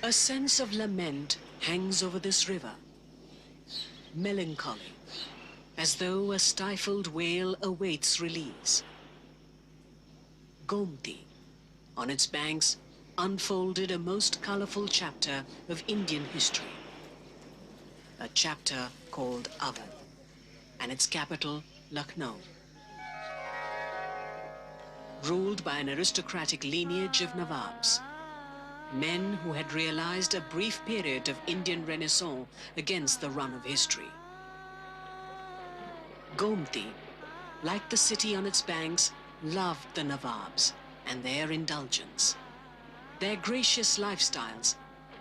A sense of lament hangs over this river, melancholy, as though a stifled wail awaits release. Gomti, on its banks, unfolded a most colorful chapter of Indian history. A chapter called Awadh, and its capital, Lucknow. Ruled by an aristocratic lineage of Nawabs, men who had realized a brief period of Indian Renaissance against the run of history. Gomti, like the city on its banks, loved the Nawabs and their indulgence, their gracious lifestyles,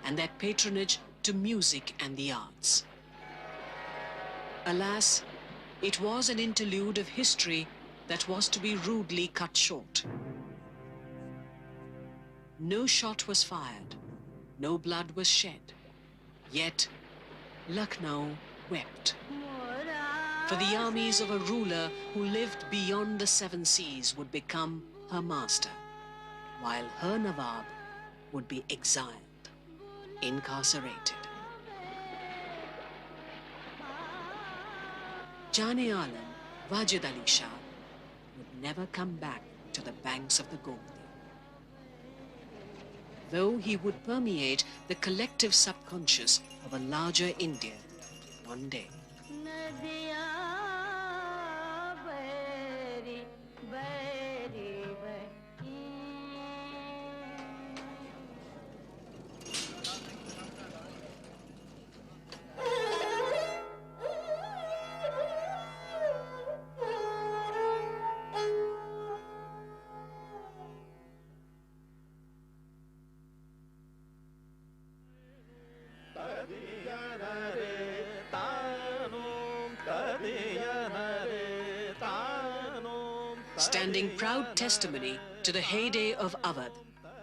and their patronage to music and the arts. Alas, it was an interlude of history that was to be rudely cut short. No shot was fired, no blood was shed, yet Lucknow wept. For the armies of a ruler who lived beyond the seven seas would become her master, while her Nawab would be exiled, incarcerated. Jane-Alam Wajid Ali Shah would never come back to the banks of the Gomti, though he would permeate the collective subconscious of a larger India one day. Standing proud testimony to the heyday of Awadh,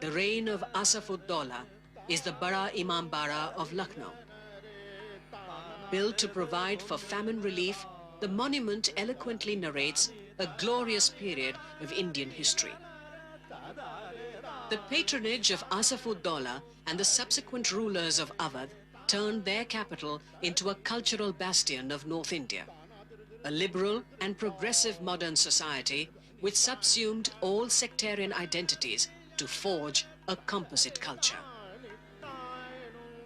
the reign of Asaf-ud-Daula, is the Bada Imam Bara of Lucknow. Built to provide for famine relief, the monument eloquently narrates a glorious period of Indian history. The patronage of Asaf-ud-Daula and the subsequent rulers of Awadh turned their capital into a cultural bastion of North India, a liberal and progressive modern society which subsumed all sectarian identities to forge a composite culture.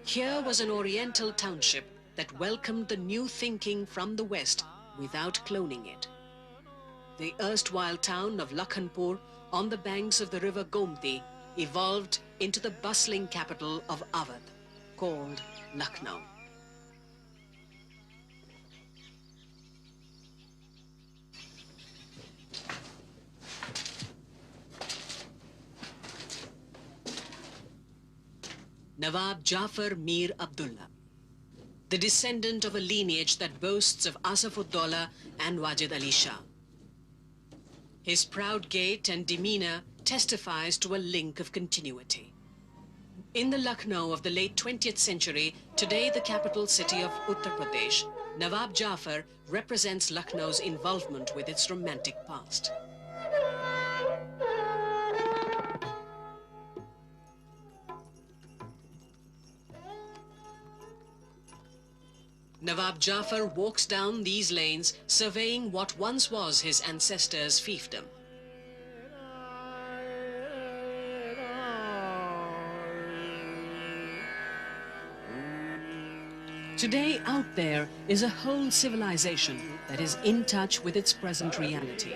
Here was an oriental township that welcomed the new thinking from the West without cloning it. The erstwhile town of Lakhanpur on the banks of the river Gomti evolved into the bustling capital of Awadh, called Lucknow. Nawab Jafar Mir Abdullah, the descendant of a lineage that boasts of Asaf-ud-Daula and Wajid Ali Shah. His proud gait and demeanor testifies to a link of continuity. In the Lucknow of the late 20th century, today the capital city of Uttar Pradesh, Nawab Jafar represents Lucknow's involvement with its romantic past. Nawab Jafar walks down these lanes, surveying what once was his ancestors' fiefdom. Today, out there is a whole civilization that is in touch with its present reality,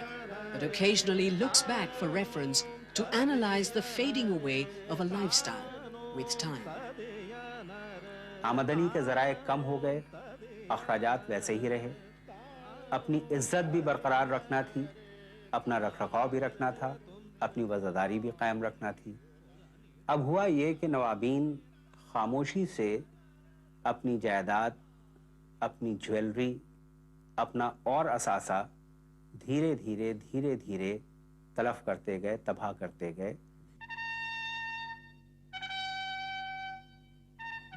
but occasionally looks back for reference to analyze the fading away of a lifestyle with time. आमदनी के ज़राए कम हो गए, अखराजात वैसे ही रहे, अपनी इज्जत भी बरकरार रखना थी, अपना रखरखाव भी रखना था, अपनी वज़ादारी भी कायम रखना थी। अब हुआ ये कि नवाबीन खामोशी से अपनी जायदाद, अपनी ज्वेलरी, अपना और असासा धीरे-धीरे तलफ करते गए, तबाह करते गए।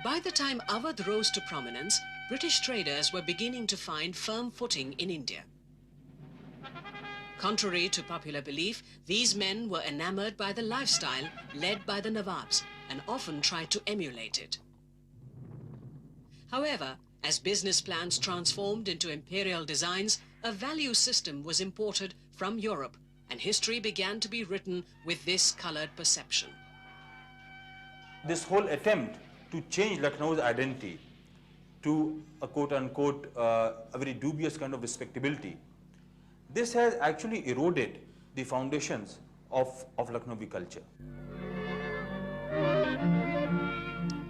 By the time Awadh rose to prominence, British traders were beginning to find firm footing in India. Contrary to popular belief, these men were enamored by the lifestyle led by the Nawabs and often tried to emulate it. However, as business plans transformed into imperial designs, a value system was imported from Europe, and history began to be written with this colored perception. This whole attempt to change Lucknow's identity to a quote-unquote a very dubious kind of respectability, this has actually eroded the foundations of Lucknowi culture.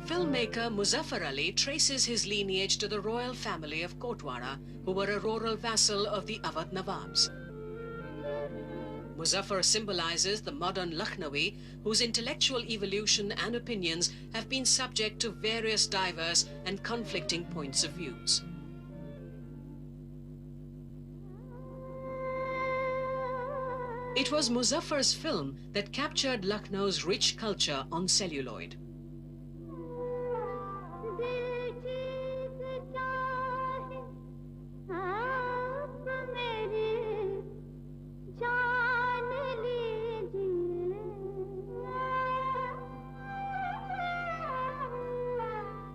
Filmmaker Muzaffar Ali traces his lineage to the royal family of Kotwara, who were a rural vassal of the Awadh Nawabs. Muzaffar symbolizes the modern Lakhnawi, whose intellectual evolution and opinions have been subject to various diverse and conflicting points of views. It was Muzaffar's film that captured Lucknow's rich culture on celluloid.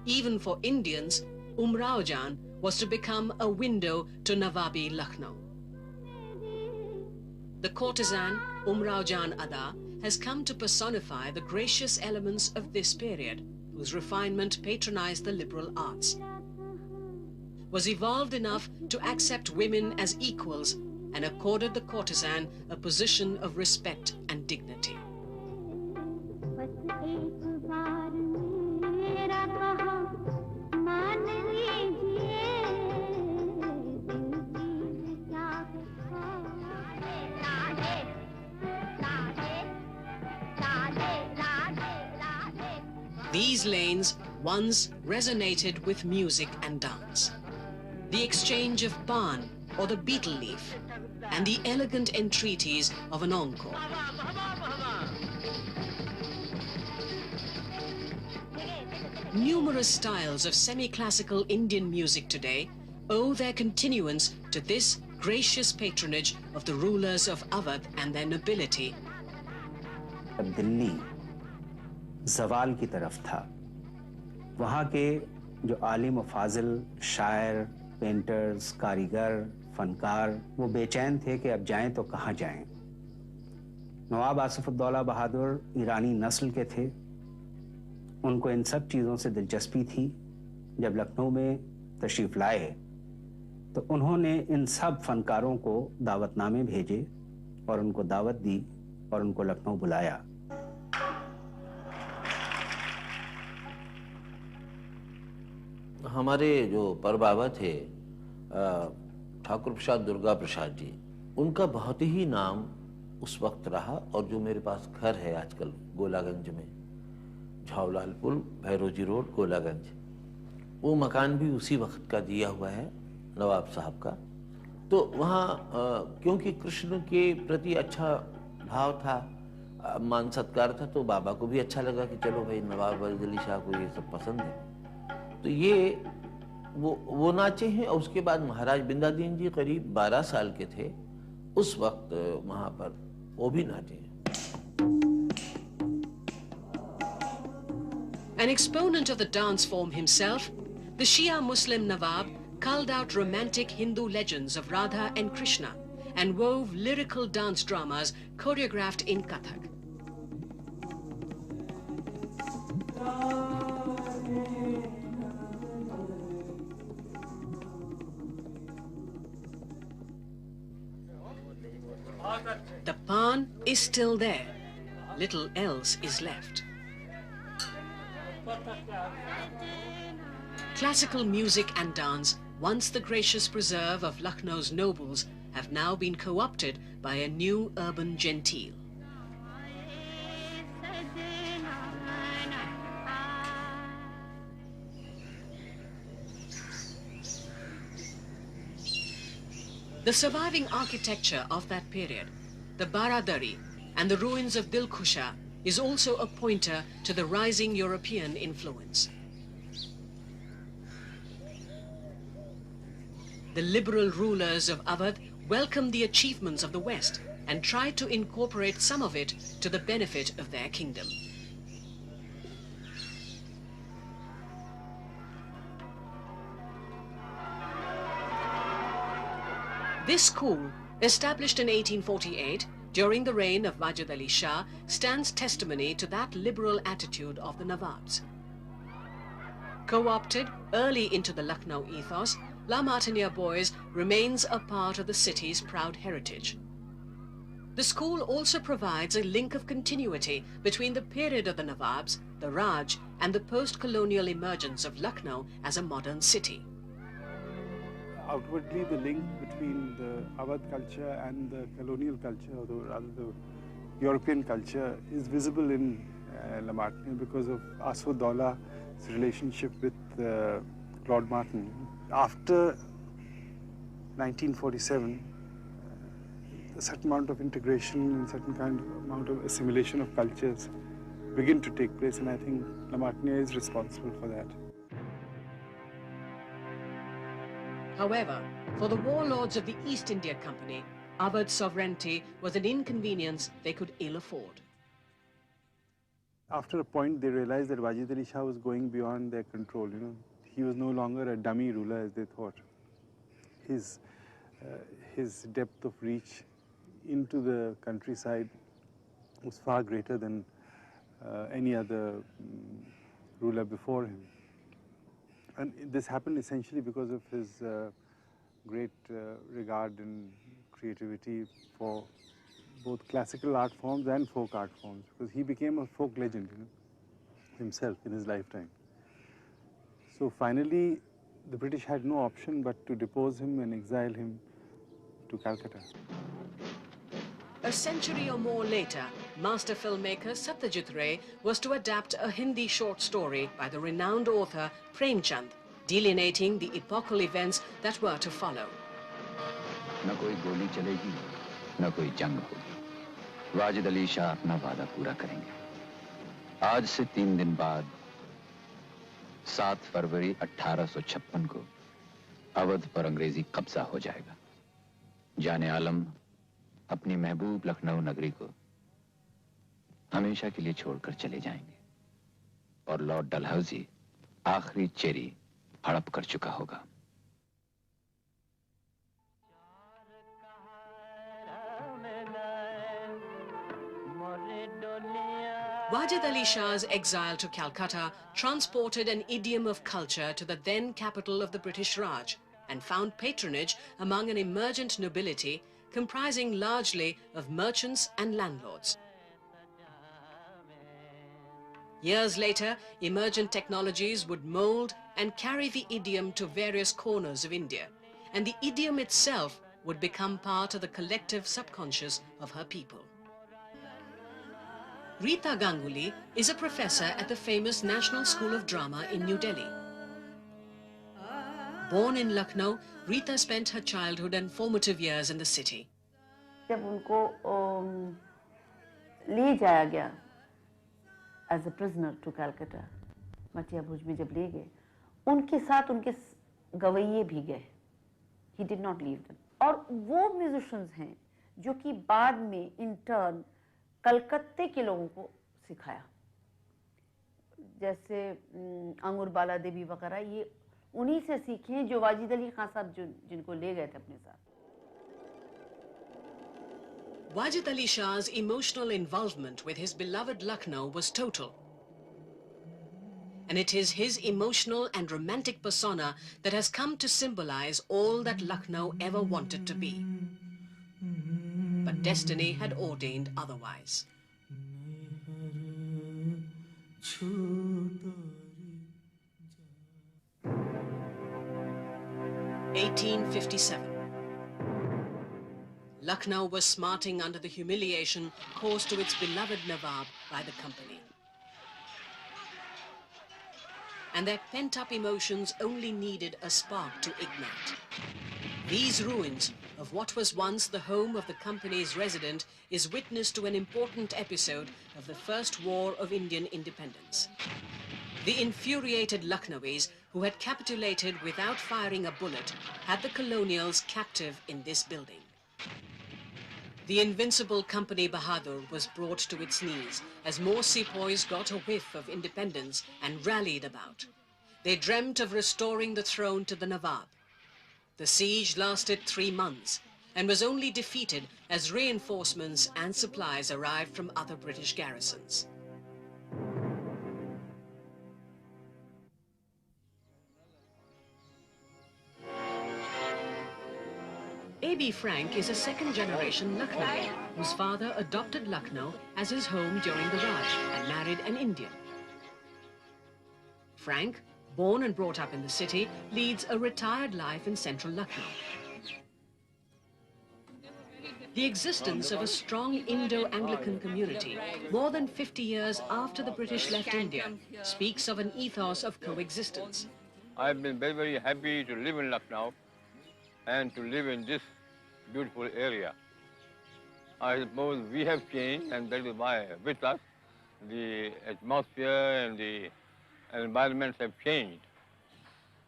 Even for Indians, Umrao Jan was to become a window to Nawabi Lucknow. The courtesan Umrao Jan Ada has come to personify the gracious elements of this period, whose refinement patronized the liberal arts, was evolved enough to accept women as equals and accorded the courtesan a position of respect and dignity. These lanes once resonated with music and dance. The exchange of pan or the betel leaf and the elegant entreaties of an encore. Numerous styles of semi-classical Indian music today owe their continuance to this gracious patronage of the rulers of Awadh and their nobility. Delhi ज़वाल की तरफ था। वहाँ के जो आलिम व फाजिल शायर, painters, कारीगर, फनकार वो बेचैन थे कि अब जाएं तो कहाँ जाएं। नवाब आसिफउद्दौला बहादुर ईरानी नस्ल के थे। उनको इन सब चीज़ों से दिलचस्पी थी। जब लखनऊ में तशरीफ़ लाए तो उन्होंने इन सब फनकारों को दावतनामे भेजे और उनको दावत दी और उनको लखनऊ बुलाया। हमारे जो परबाबा थे ठाकुर प्रसाद दुर्गा प्रसाद जी, उनका बहुत ही नाम उस वक्त रहा। और जो मेरे पास घर है आजकल गोलागंज में, झावलाल पुल, भैरोजी रोड, गोलागंज, वो मकान भी उसी वक्त का दिया हुआ है नवाब साहब का। तो वहाँ क्योंकि कृष्ण के प्रति अच्छा भाव था, मान सत्कार था, तो बाबा को भी अच्छा लगा कि चलो भाई नवाब अली शाह को ये सब पसंद है, तो ये वो नाचे हैं। और उसके बाद महाराज बिंदादीन जी करीब 12 साल के थे उस वक्त, वहाँ पर वो भी नाचे हैं। An exponent of the dance form himself, the Shia Muslim Nawab culled out romantic Hindu legends of Radha and Krishna and wove lyrical dance dramas choreographed in Kathak. The pan is still there. Little else is left. Classical music and dance, once the gracious preserve of Lucknow's nobles, have now been co-opted by a new urban gentile. The surviving architecture of that period, the Baradari and the ruins of Dilkusha, is also a pointer to the rising European influence. The liberal rulers of Awadh welcomed the achievements of the West and tried to incorporate some of it to the benefit of their kingdom. This school, established in 1848 during the reign of Wajid Ali Shah, stands testimony to that liberal attitude of the Nawabs. Co-opted early into the Lucknow ethos, La Martiniere boys remains a part of the city's proud heritage. The school also provides a link of continuity between the period of the Nawabs, the Raj, and the post-colonial emergence of Lucknow as a modern city. Outwardly, the link between the Awadh culture and the colonial culture, or rather the European culture, is visible in La Martiniere because of Asfadullah's relationship with Lord Martin. After 1947, a certain amount of integration and certain kind of amount of assimilation of cultures begin to take place, and I think La Martiniere is responsible for that. However, for the warlords of the East India Company, Awadh sovereignty was an inconvenience they could ill afford. After a point, they realized that Wajid Ali Shah was going beyond their control. He was no longer a dummy ruler as they thought. His depth of reach into the countryside was far greater than any other ruler before him. And this happened essentially because of his great regard and creativity for both classical art forms and folk art forms, because he became a folk legend himself in his lifetime. So finally, the British had no option but to depose him and exile him to Calcutta. A century or more later, master filmmaker Satyajit Ray was to adapt a Hindi short story by the renowned author Premchand, delineating the epochal events that were to follow. न कोई गोली चलेगी, न कोई जंग होगी। वाजिद अली शाह अपना वादा पूरा करेंगे। आज से 3 दिन बाद 7 फरवरी 1856 को अवध पर अंग्रेजी कब्जा हो जाएगा। जाने आलम अपनी महबूब लखनऊ नगरी को हमेशा के लिए छोड़कर चले जाएंगे और लॉर्ड डलहौजी आखिरी चेरी हड़प कर चुका होगा। Wajid Ali Shah's exile to Calcutta transported an idiom of culture to the then capital of the British Raj and found patronage among an emergent nobility comprising largely of merchants and landlords. Years later, emergent technologies would mold and carry the idiom to various corners of India, and the idiom itself would become part of the collective subconscious of her people. Rita Ganguly is a professor at the famous National School of Drama in New Delhi. Born in Lucknow, Rita spent her childhood and formative years in the city. जब उनको ले जाया गया as a prisoner to Calcutta, मटिया भुज में जब ले गए, उनके साथ उनके गवैये भी गए. He did not leave them. और वो musicians हैं जो कि बाद में in turn कलकत्ते के लोगों को सिखाया, जैसे अंगूर बाला देवी वगैरह, ये उन्हीं से सीखे हैं जो वाजिद अली खान साहब जिनको ले गए थे अपने साथ. Wajid Ali Shah's emotional involvement with his beloved Lucknow was total. And it is his emotional and romantic persona that has come to symbolize all that Lucknow ever wanted to be. But destiny had ordained otherwise. 1857. Lucknow was smarting under the humiliation caused to its beloved Nawab by the company. And their pent-up emotions only needed a spark to ignite. These ruins of what was once the home of the company's resident is witness to an important episode of the First War of Indian Independence. The infuriated Lucknowis, who had capitulated without firing a bullet, had the colonials captive in this building. The invincible Company Bahadur was brought to its knees as more sepoys got a whiff of independence and rallied about. They dreamt of restoring the throne to the Nawab. The siege lasted 3 months, and was only defeated as reinforcements and supplies arrived from other British garrisons. A.B. Frank is a second-generation Lucknowian whose father adopted Lucknow as his home during the Raj and married an Indian. Frank, born and brought up in the city, leads a retired life in central Lucknow. The existence of a strong Indo-Anglican community, more than 50 years after the British left India, speaks of an ethos of coexistence. I've been very, very happy to live in Lucknow and to live in this beautiful area. I suppose we have changed, and that is why with us the atmosphere and the environments have changed.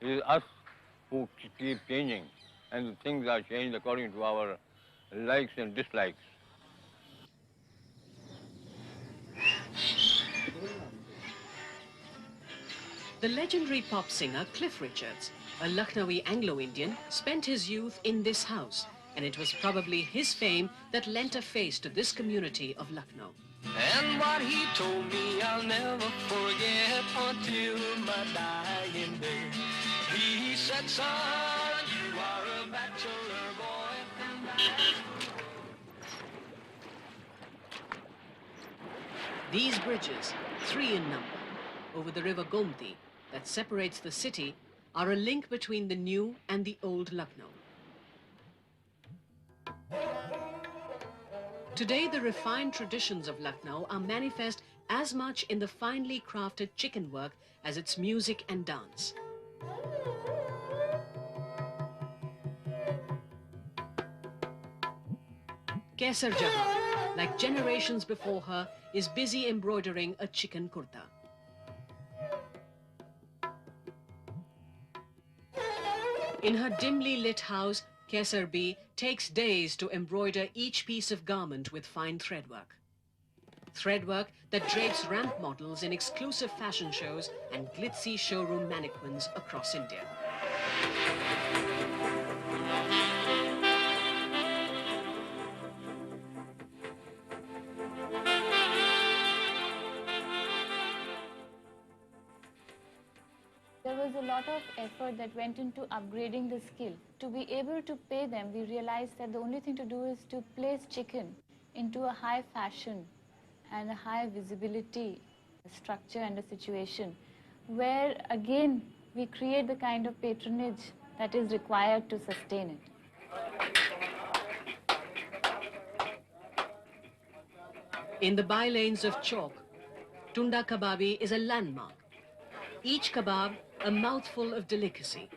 It is us who keep changing, and things are changed according to our likes and dislikes. The legendary pop singer Cliff Richards, a Lucknowi Anglo-Indian, spent his youth in this house, and it was probably his fame that lent a face to this community of Lucknow. And what he told me I'll never forget until my dying day. He said, son, you are a bachelor boy. These bridges, 3 in number, over the river Gomti that separates the city, are a link between the new and the old Lucknow. Today, the refined traditions of Lucknow are manifest as much in the finely crafted chicken work as its music and dance. Kaisar Jahan, like generations before her, is busy embroidering a chicken kurta. In her dimly lit house, Kaisar B takes days to embroider each piece of garment with fine threadwork. Threadwork that drapes ramp models in exclusive fashion shows and glitzy showroom mannequins across India. There was a lot of effort that went into upgrading the skill. To be able to pay them, we realized that the only thing to do is to place chicken into a high fashion and a high visibility structure and a situation where, again, we create the kind of patronage that is required to sustain it. In the bylanes of Chowk, Tunda Kababi is a landmark. Each kebab a mouthful of delicacy,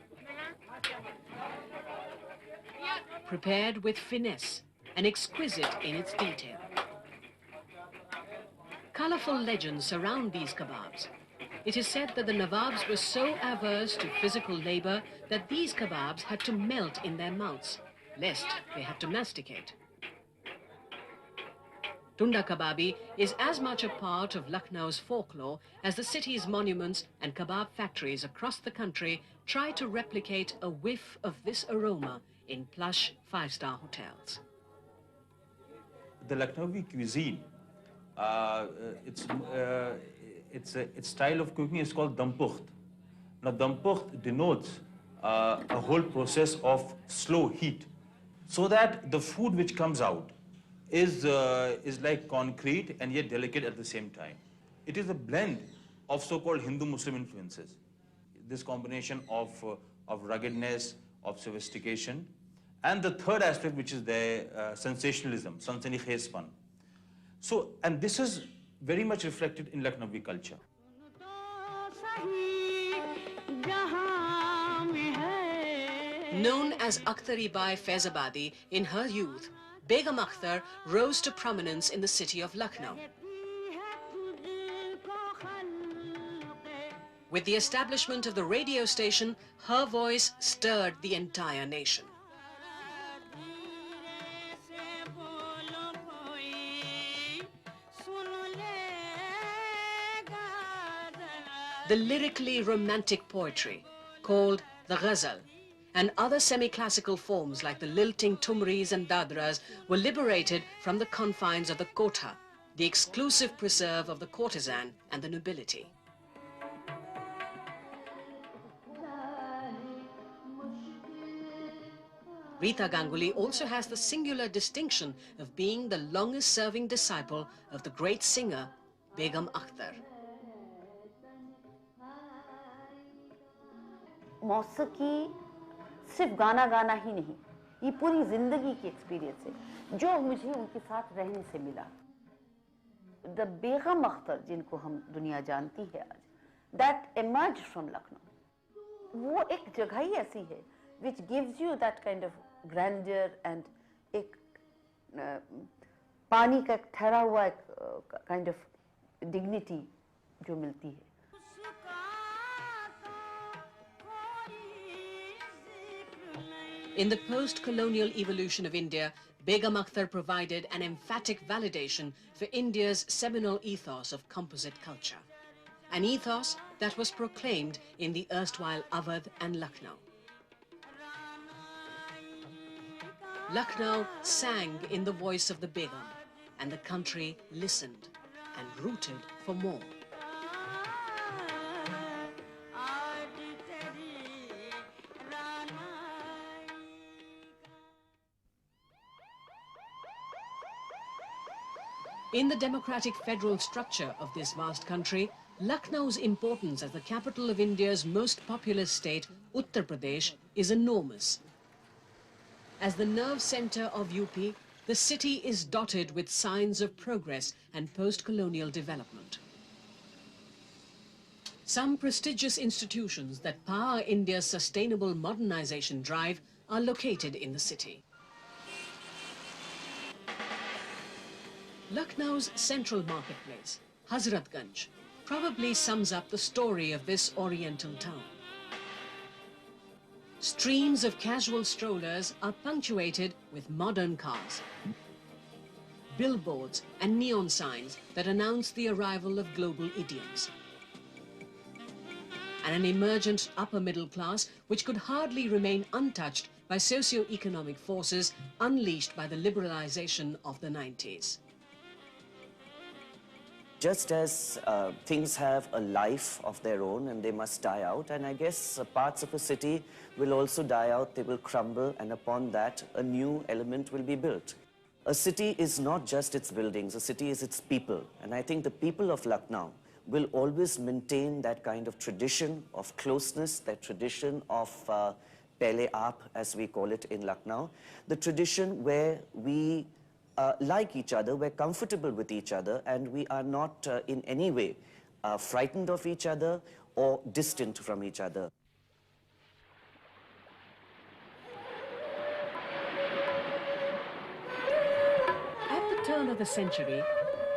prepared with finesse and exquisite in its detail. Colorful legends surround these kebabs. It is said that the Nawabs were so averse to physical labor that these kebabs had to melt in their mouths, lest they had to masticate. Tunda Kababi is as much a part of Lucknow's folklore as the city's monuments and kebab factories across the country try to replicate a whiff of this aroma in plush 5-star hotels. The Lucknowi cuisine, its style of cooking is called dampukht. Now, dampukht denotes a whole process of slow heat, so that the food which comes out is like concrete and yet delicate at the same time. It is a blend of so-called Hindu-Muslim influences. This combination of ruggedness, of sophistication, and the third aspect, which is the sensationalism, sansani-khezpan. So, and this is very much reflected in Lucknowi culture. Known as Akhtari Bai Faizabadi in her youth, Begum Akhtar rose to prominence in the city of Lucknow. With the establishment of the radio station, her voice stirred the entire nation. The lyrically romantic poetry, called the ghazal, and other semi-classical forms like the lilting tumris and dadras were liberated from the confines of the kotha, the exclusive preserve of the courtesan and the nobility. Rita Ganguly also has the singular distinction of being the longest-serving disciple of the great singer Begum Akhtar. मौसीकी सिर्फ गाना गाना ही नहीं, ये पूरी जिंदगी की experience है जो मुझे उनके साथ रहने से मिला. द बेगम अख्तर जिनको हम दुनिया जानती है आज, दैट emerged from Lucknow, वो एक जगह ही ऐसी है which gives you that kind of grandeur and एक पानी का एक ठहरा हुआ एक kind of dignity जो मिलती है. In the post-colonial evolution of India, Begum Akhtar provided an emphatic validation for India's seminal ethos of composite culture, an ethos that was proclaimed in the erstwhile Awadh and Lucknow. Lucknow sang in the voice of the Begum, and the country listened and rooted for more. In the democratic federal structure of this vast country, Lucknow's importance as the capital of India's most populous state, Uttar Pradesh, is enormous. As the nerve center of UP, the city is dotted with signs of progress and post-colonial development. Some prestigious institutions that power India's sustainable modernization drive are located in the city. Lucknow's central marketplace, Hazratganj, probably sums up the story of this oriental town. Streams of casual strollers are punctuated with modern cars, billboards and neon signs that announce the arrival of global idioms, and an emergent upper middle class which could hardly remain untouched by socio-economic forces unleashed by the liberalization of the 90s. Just as things have a life of their own and they must die out, and I guess parts of a city will also die out, they will crumble, and upon that a new element will be built. A city is not just its buildings, a city is its people, and I think the people of Lucknow will always maintain that kind of tradition of closeness, that tradition of Pehle Aap, as we call it in Lucknow, the tradition where we like each other, we're comfortable with each other, and we are not in any way frightened of each other or distant from each other. At the turn of the century,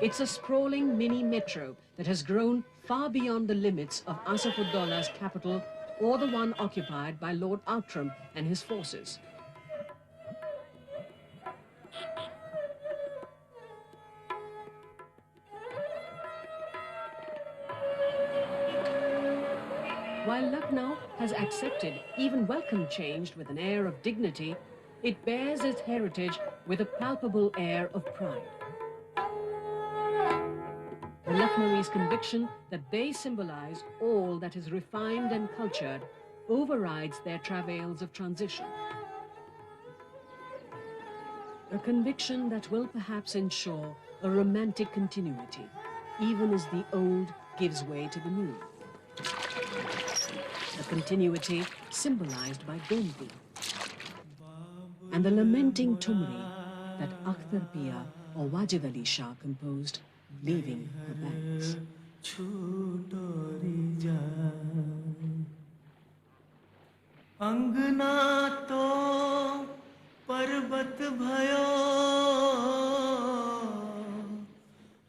it's a sprawling mini metro that has grown far beyond the limits of Asafuddaullah's capital or the one occupied by Lord Outram and his forces. While Lucknow has accepted, even welcomed change with an air of dignity, it bears its heritage with a palpable air of pride. The Lucknowis' conviction that they symbolize all that is refined and cultured overrides their travails of transition. A conviction that will perhaps ensure a romantic continuity, even as the old gives way to the new. A continuity symbolized by Gomti and the lamenting Tumri that Akhtar Pia or Wajid Ali Shah composed, leaving her banks. अंगना तो पर्वत भयो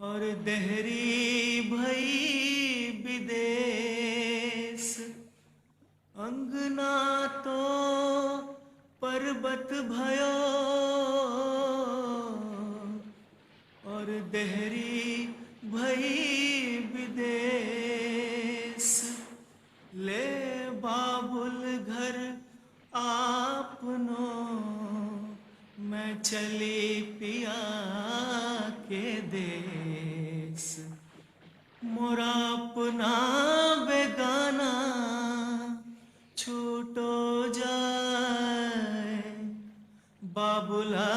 और देहरी भई विदेश अंगना तो पर्वत भयो और देहरी भई विदेश ले बाबुल घर आ चली पिया के देश मोरा अपना बेगाना छूटो जाए बाबुला